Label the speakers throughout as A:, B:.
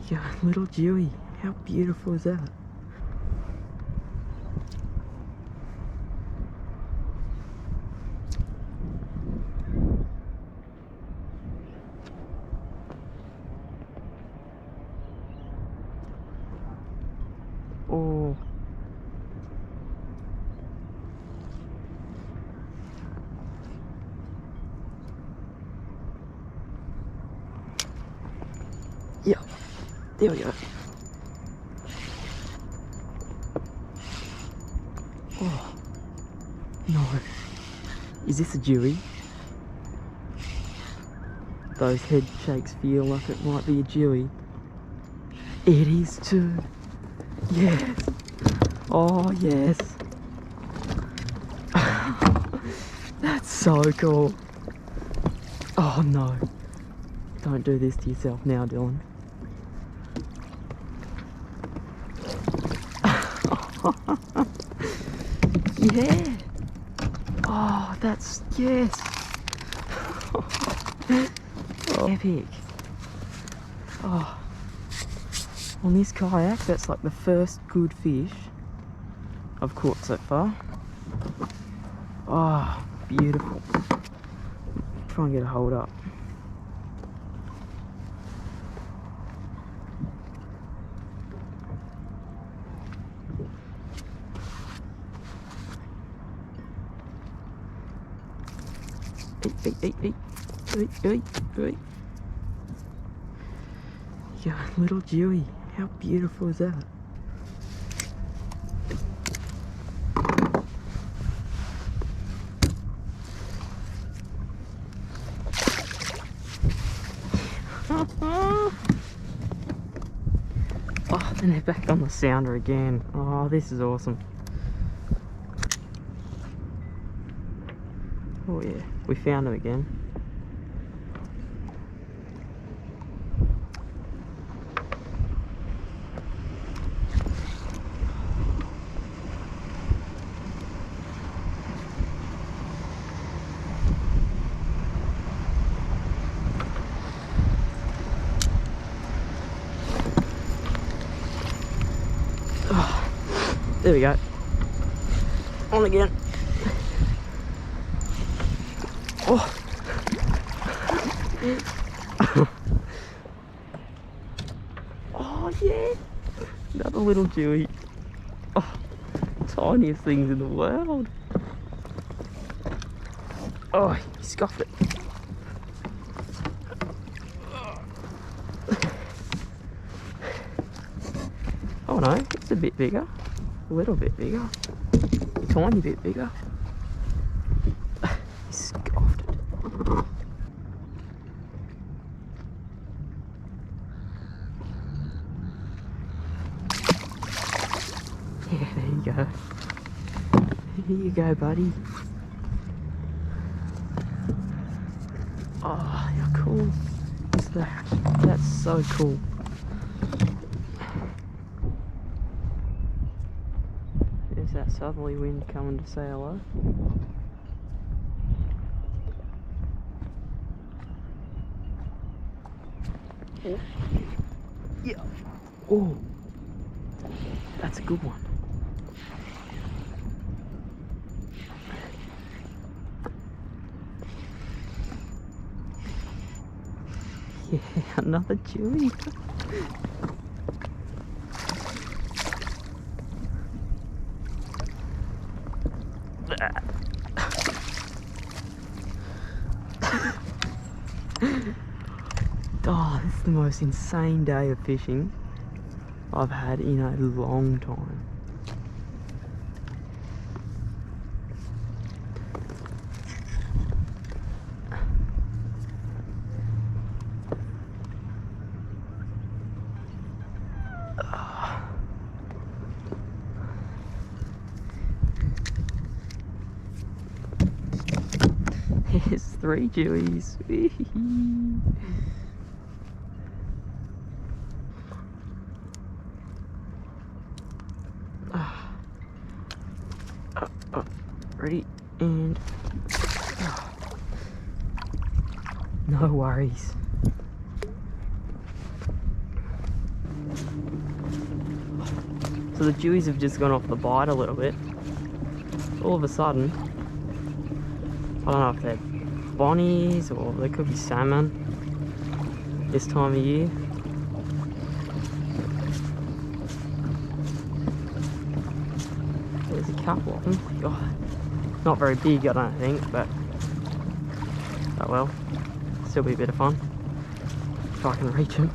A: Yeah, little Jewy. How beautiful is that? Oh. Yeah, there we go. Oh, no. Is this a Jewy? Those head shakes feel like it might be a Jewy. It is too. Yes. Oh, yes. That's so cool. Oh, no. Don't do this to yourself now, Dylan. Yeah. Oh, that's, yes. Oh, epic. Oh. On this kayak, that's like the first good fish I've caught so far. Oh, beautiful. Try and get a hold up. Eat. Yeah, little Jewy. How beautiful is that? Oh, and they're back on the sounder again. Oh, this is awesome. Oh yeah, we found them again. Oh, there we go. On again. Oh. Oh yeah. Another little Jewy. Oh, tiniest things in the world. Oh, he scuffed it. Oh no, it's a bit bigger. A little bit bigger. A tiny bit bigger. He scoffed it. Yeah, there you go. Here you go, buddy. Oh, how cool is that? That's so cool. There's that southerly wind coming to say hello. Oh. Yeah. Oh, that's a good one. Yeah, another Jewy. Oh, this is the most insane day of fishing I've had in a long time. There's 3 Jewies. Ready and no worries. So the dewies have just gone off the bite a little bit. All of a sudden, I don't know if they're bonnies or they could be salmon this time of year. There's a couple of them. God, not very big, I don't think, but oh well, still be a bit of fun if I can reach them.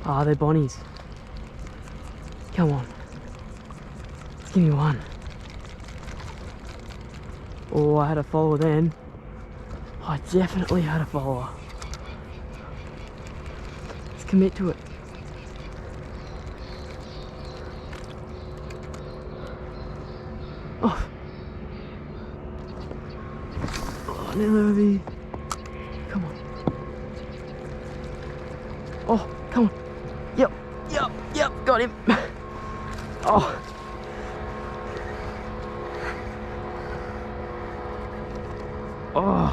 A: Ah, they're bonnies. Come on. Let's give me one. Oh, I had a follower then. I definitely had a follower. Let's commit to it. Oh. Oh, nearly. Come on. Oh, come on. Yep, got him. Oh. Oh.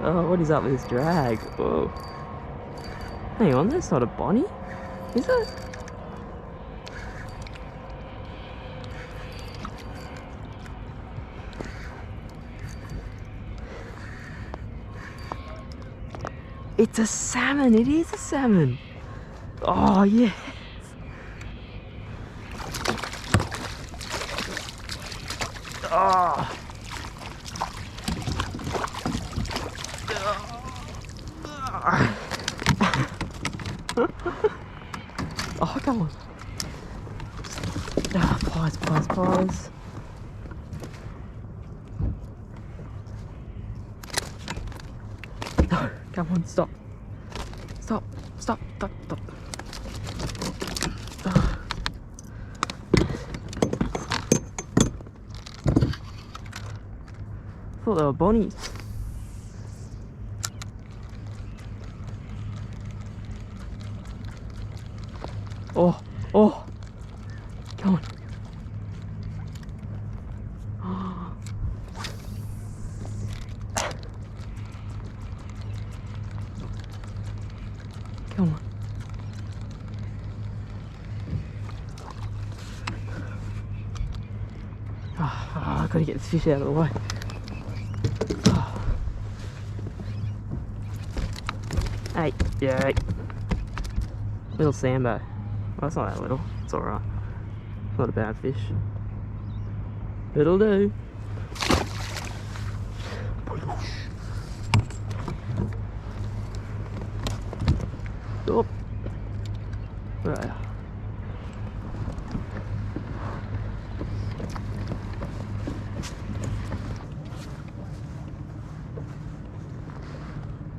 A: Oh, what is up with this drag? Whoa. Hang on, that's not a bonnie, is it? It's a salmon, it is a salmon. Oh, yes. Oh. Oh, come on. Ah, pies. No, come on, stop. Stop. I thought they were bonnies. Oh, come on. Oh. Come on. I've got to get this fish out of the way. Hey, yeah. Little sambo. Well, that's not that little. It's alright. Not a bad fish. It'll do. Oh. Where are you?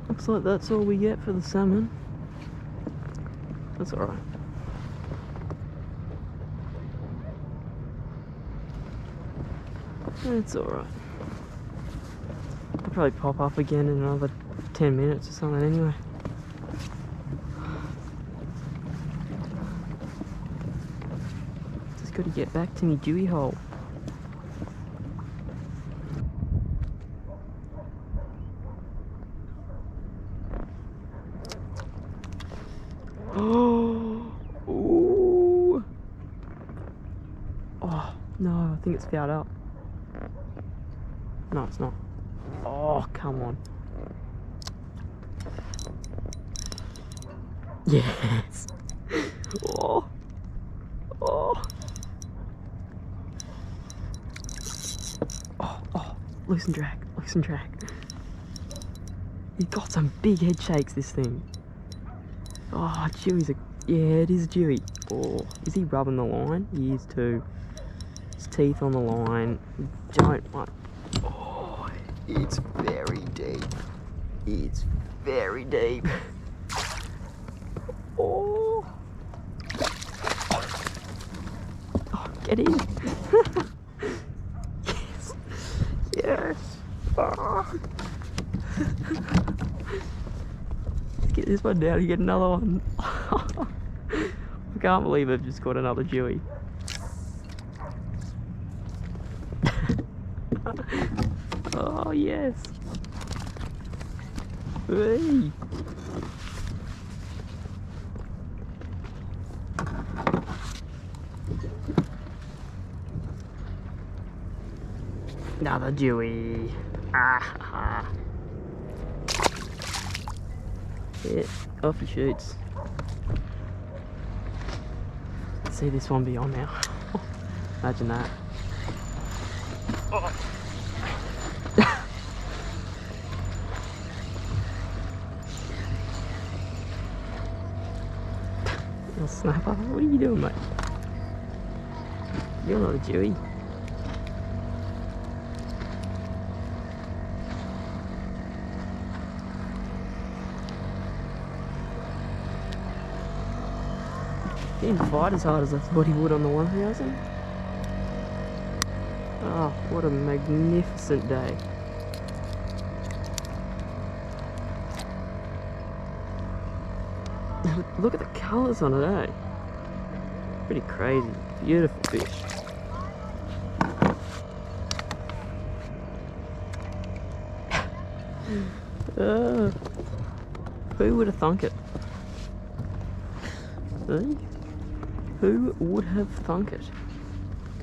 A: Looks like that's all we get for the salmon. That's alright. It's alright. I'll probably pop up again in another 10 minutes or something anyway. Just got to get back to my dewy hole. Ooh. Oh, no, I think it's fouled up. No, it's not. Oh, come on. Yes. Oh. Loosen drag. He's got some big head shakes, this thing. Oh, Dewey's a... Yeah, it is a Dewey. Oh, is he rubbing the line? He is too. His teeth on the line. Don't want... Oh, it's very deep. It's very deep. Oh. Oh, get in. Yes. Oh. Let's get this one down and get another one. We've can't believe I've just got another Jewie. Oh yes. Hey. Another Jewie. Ah. Yeah, off he shoots. See this one be on now. Imagine that. Oh. Little snapper, what are you doing, mate? You're not a Jewie. He didn't fight as hard as I thought he would on the 1000. Oh, what a magnificent day. Look at the colours on it, eh? Pretty crazy. Beautiful fish. Who would have thunk it? Eh? Who would have thunk it?